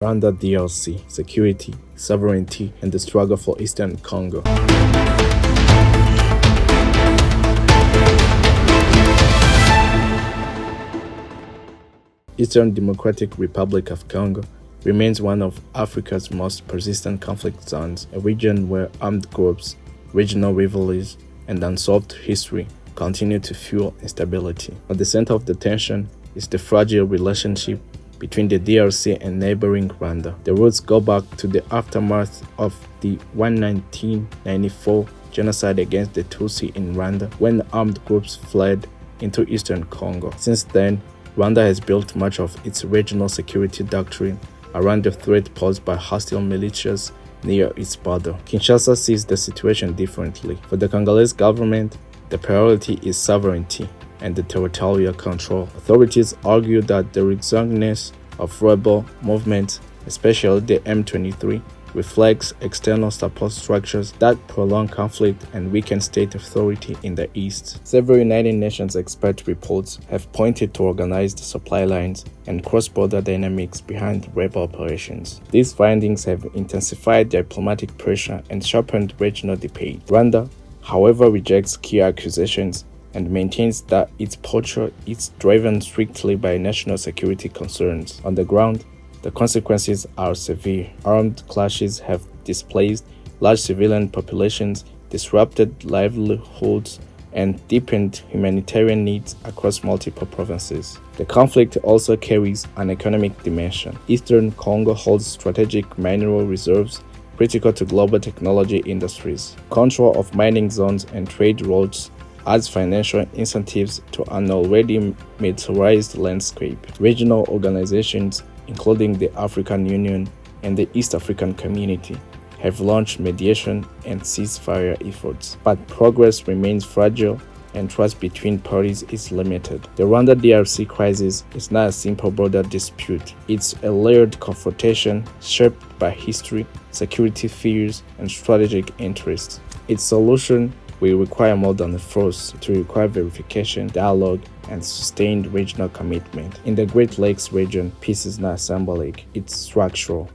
Rwanda DRC, security, sovereignty, and the struggle for Eastern Congo. Eastern Democratic Republic of Congo remains one of Africa's most persistent conflict zones, a region where armed groups, regional rivalries, and unsolved history continue to fuel instability. At the center of the tension is the fragile relationship between the DRC and neighboring Rwanda. The roots go back to the aftermath of the 1994 genocide against the Tutsi in Rwanda, when armed groups fled into Eastern Congo. Since then, Rwanda has built much of its regional security doctrine around the threat posed by hostile militias near its border. Kinshasa sees the situation differently. For the Congolese government, the priority is sovereignty and the territorial control. Authorities argue that the resurgence of rebel movements, especially the M23, reflects external support structures that prolong conflict and weaken state authority in the east. Several United Nations expert reports have pointed to organized supply lines and cross-border dynamics behind rebel operations. These findings have intensified diplomatic pressure and sharpened regional debate. Rwanda, however, rejects key accusations and maintains that its posture is driven strictly by national security concerns. On the ground, the consequences are severe. Armed clashes have displaced large civilian populations, disrupted livelihoods, and deepened humanitarian needs across multiple provinces. The conflict also carries an economic dimension. Eastern Congo holds strategic mineral reserves critical to global technology industries. Control of mining zones and trade routes adds financial incentives to an already militarized landscape. Regional organizations, including the African Union and the East African Community, have launched mediation and ceasefire efforts, but progress remains fragile and trust between parties is limited. The Rwanda-DRC crisis is not a simple border dispute. It's a layered confrontation shaped by history, security fears, and strategic interests. Its solution will require more than a force to require verification, dialogue, and sustained regional commitment. In the Great Lakes region, peace is not symbolic, it's structural.